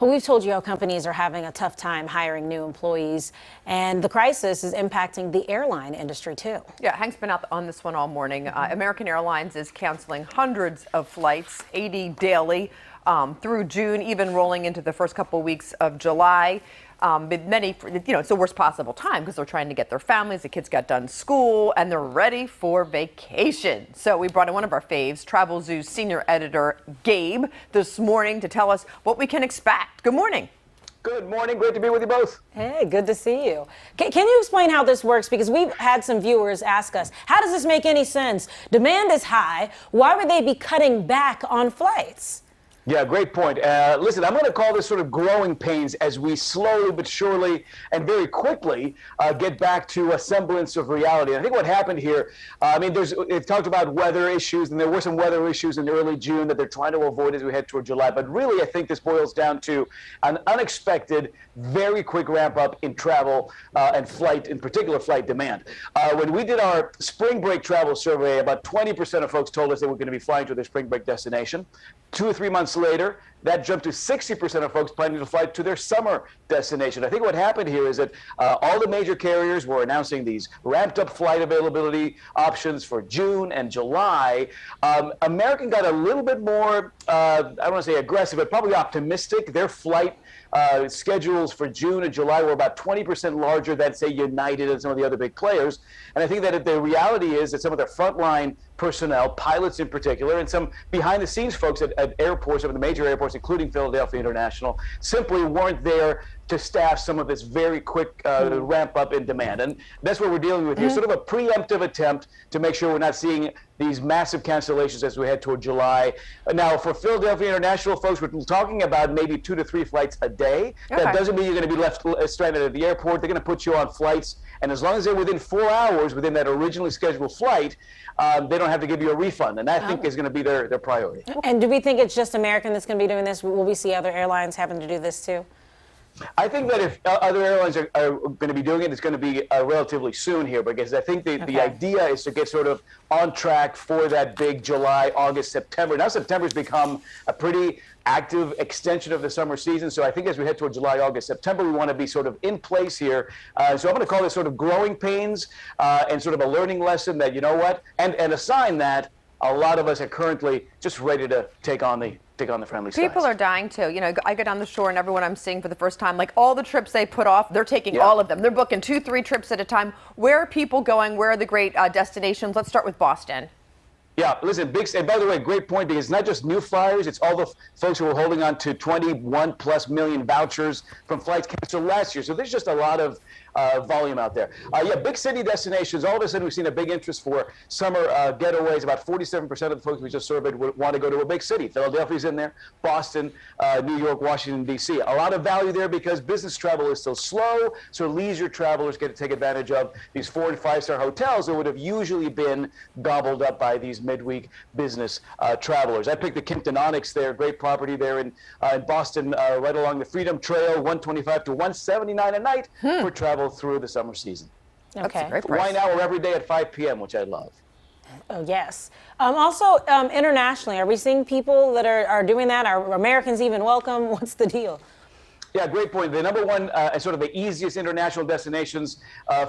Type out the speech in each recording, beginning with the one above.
Well, we've told you how companies are having a tough time hiring new employees, and the crisis is impacting the airline industry too. Yeah, Hank's been out on this one all morning. American Airlines is canceling hundreds of flights, 80 daily, through June, even rolling into the first couple of weeks of July. But many, it's the worst possible time because they're trying to get their families, the kids got done school, and they're ready for vacation. So we brought in one of our faves, TravelZoo's senior editor, Gabe, this morning to tell us what we can expect. Good morning. Good morning. Great to be with you both. Hey, good to see you. Can you explain how this works? Because we've had some viewers ask us, how does this make any sense? Demand is high. Why would they be cutting back on flights? Yeah, great point. Listen, I'm going to call this sort of growing pains as we slowly but surely and very quickly get back to a semblance of reality. And I think what happened here, they've talked about weather issues, and there were some weather issues in early June that they're trying to avoid as we head toward July. But really, I think this boils down to an unexpected, very quick ramp up in travel and flight, in particular flight demand. When we did our spring break travel survey, about 20% of folks told us they were going to be flying to their spring break destination. 2 or 3 months later, that jumped to 60% of folks planning to fly to their summer destination. I think what happened here is that all the major carriers were announcing these ramped up flight availability options for June and July. American got a little bit more, I don't want to say aggressive, but probably optimistic. Their flight schedules for June and July were about 20% larger than, say, United and some of the other big players. And I think that the reality is that some of the frontline personnel, pilots in particular, and some behind-the-scenes folks at airports, some of the major airports, including Philadelphia International, simply weren't there to staff some of this very quick ramp up in demand. And that's what we're dealing with here, sort of a preemptive attempt to make sure we're not seeing these massive cancellations as we head toward July. Now, for Philadelphia International folks, we're talking about maybe 2 to 3 flights a day. Okay. That doesn't mean you're going to be left stranded at the airport. They're going to put you on flights, and as long as they're within 4 hours within that originally scheduled flight, they don't have to give you a refund, and that I think is going to be their priority. And do we think it's just American that's going to be doing this? Will we see other airlines having to do this too? I think that if other airlines are going to be doing it, it's going to be relatively soon here, because I think the idea is to get sort of on track for that big July, August, September. Now September's become a pretty active extension of the summer season, so I think as we head toward July, August, September, we want to be sort of in place here. So I'm going to call this sort of growing pains and sort of a learning lesson that, you know what, and a sign that a lot of us are currently just ready to take on the friendly skies. People are dying too. You know, I go down the shore and everyone I'm seeing for the first time, like all the trips they put off, they're taking all of them. They're booking 2, 3 trips at a time. Where are people going? Where are the great destinations? Let's start with Boston. Yeah, listen, and by the way, great point, because it's not just new flyers, it's all the folks who are holding on to 21+ million vouchers from flights canceled last year. So there's just a lot of volume out there. Yeah, big city destinations, all of a sudden we've seen a big interest for summer getaways. About 47% of the folks we just surveyed would want to go to a big city. Philadelphia's in there, Boston, New York, Washington, D.C. A lot of value there because business travel is so slow, so leisure travelers get to take advantage of these 4- and 5-star hotels that would have usually been gobbled up by these midweek business travelers. I picked the Kimpton Onyx there, great property there in Boston, right along the Freedom Trail, $125 to $179 a night for travel through the summer season. Okay. That's a great price. Why now? We're every day at 5 p.m., which I love. Oh, yes. Also, internationally, are we seeing people that are doing that? Are Americans even welcome? What's the deal? Yeah, great point. The number one and sort of the easiest international destinations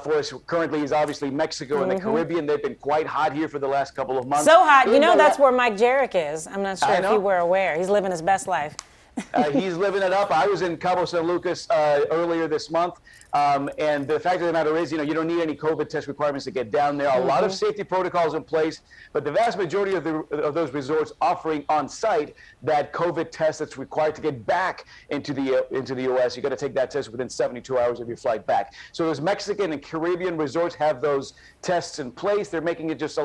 for us currently is obviously Mexico and the Caribbean. They've been quite hot here for the last couple of months. So hot. You know that's where Mike Jarek is. I'm not sure if you were aware. He's living his best life. He's living it up. I was in Cabo San Lucas earlier this month, and the fact of the matter is, you don't need any COVID test requirements to get down there. A lot of safety protocols in place, but the vast majority of those resorts offering on-site that COVID test that's required to get back into the U.S. You got to take that test within 72 hours of your flight back. So those Mexican and Caribbean resorts have those tests in place. They're making it just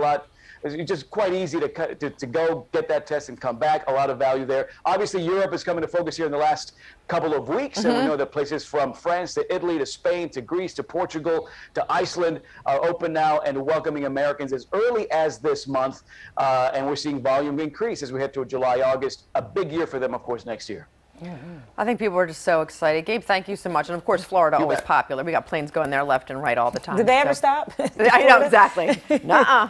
it's just quite easy to go get that test and come back. A lot of value there. Obviously, Europe is coming to focus here in the last couple of weeks, and we know that places from France to Italy to Spain to Greece to Portugal to Iceland are open now and welcoming Americans as early as this month, and we're seeing volume increase as we head to July, August. A big year for them, of course, next year. I think people are just so excited. Gabe, thank you so much. And of course, Florida, always popular. We got planes going there left and right all the time. Did they ever stop? I know, exactly. Nuh-uh.